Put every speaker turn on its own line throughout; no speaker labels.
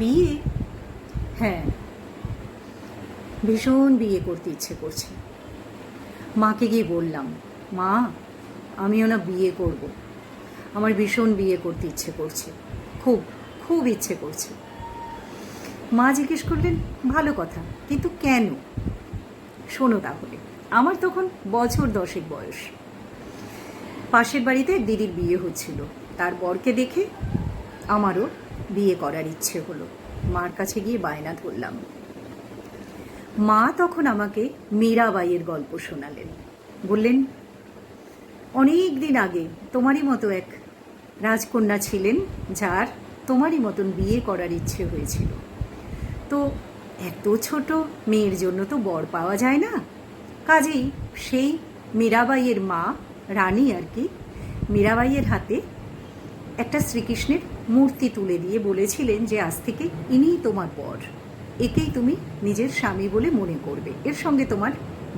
বিয়ে? হ্যাঁ, ভীষণ বিয়ে করতে ইচ্ছে করছে। মাকে গিয়ে বললাম, মা আমিও না বিয়ে করব, আমার ভীষণ বিয়ে করতে ইচ্ছে করছে, খুব খুব ইচ্ছে করছে। মা জিজ্ঞেস করলেন, ভালো কথা, কিন্তু কেন? শোনো তাহলে। আমার তখন বছর 10 বয়স। পাশের বাড়িতে এক দিদির বিয়ে হচ্ছিল, তার বরকে দেখে আমারও বিয়ে করার ইচ্ছে হলো। মার কাছে গিয়ে বায়না ধরলাম। মা তখন আমাকে মীরাবাইয়ের গল্প শোনালেন। বললেন, অনেক দিন আগে তোমারই মতো এক রাজকন্যা ছিলেন, যার তোমারই মতন বিয়ে করার ইচ্ছে হয়েছিল। তো এত ছোট মেয়ের জন্য তো বর পাওয়া যায় না, কাজেই সেই মীরাবাইয়ের মা, রানী আর কি, মীরাবাইয়ের হাতে একটা শ্রীকৃষ্ণের মূর্তি তুলে দিয়ে বলেছিলেন যে আজ থেকে ইনিই তোমার বর, একেই তুমি নিজের স্বামী বলে মনে করবে, এর সঙ্গে তোমার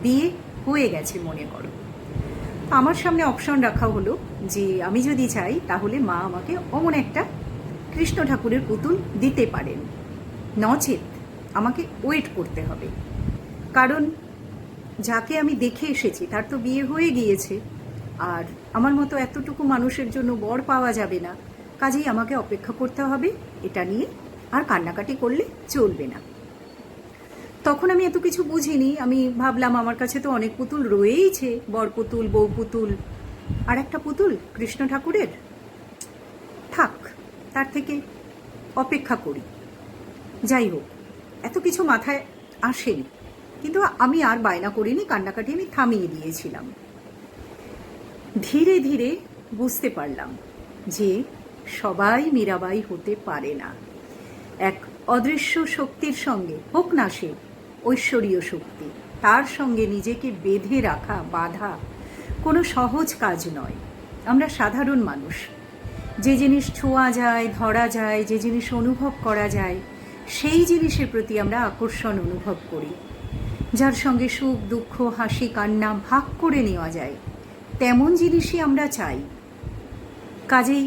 বিয়ে হয়ে গেছে মনে করো। আমার সামনে অপশন রাখা হলো যে আমি যদি চাই তাহলে মা আমাকে অমন একটা কৃষ্ণ ঠাকুরের পুতুল দিতে পারেন, নচেত আমাকে ওয়েট করতে হবে, কারণ যাকে আমি দেখে এসেছি তার তো বিয়ে হয়ে গিয়েছে, আর আমার মতো এতটুকু মানুষের জন্য বর পাওয়া যাবে না, কাজেই আমাকে অপেক্ষা করতে হবে, এটা নিয়ে আর কান্নাকাটি করলে চলবে না। তখন আমি এত কিছু বুঝিনি, আমি ভাবলাম আমার কাছে তো অনেক পুতুল রয়েইছে, বর পুতুল, বউ পুতুল, আর একটা পুতুল কৃষ্ণ ঠাকুরের, থাক, তার থেকে অপেক্ষা করি। যাই হোক, এত কিছু মাথায় আসেনি, কিন্তু আমি আর বায়না করিনি, কান্নাকাটি আমি থামিয়ে দিয়েছিলাম। ধীরে ধীরে বুঝতে পারলাম যে সবাই মীরাবাই হতে পারে না। এক অদৃশ্য শক্তির সঙ্গে, হোক না সে ঐশ্বরীয় শক্তি, তার সঙ্গে নিজেকে বেঁধে রাখা, বাঁধা কোনো সহজ কাজ নয়। আমরা সাধারণ মানুষ, যে জিনিস ছোঁয়া যায়, ধরা যায়, যে জিনিস অনুভব করা যায়, সেই জিনিসের প্রতি আমরা আকর্ষণ অনুভব করি। যার সঙ্গে সুখ দুঃখ হাসি কান্না ভাগ করে নেওয়া যায়, তেমন জিনিসই আমরা চাই। কাজেই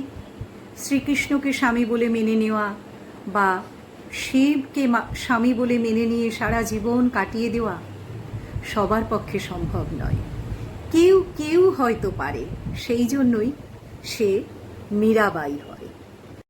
শ্রীকৃষ্ণকে স্বামী বলে মেনে নেওয়া বা শিবকে স্বামী বলে মেনে নিয়ে সারা জীবন কাটিয়ে দেওয়া সবার পক্ষে সম্ভব নয়। কেউ কেউ হয়তো পারে, সেই জন্যই সে মীরাবাই হয়।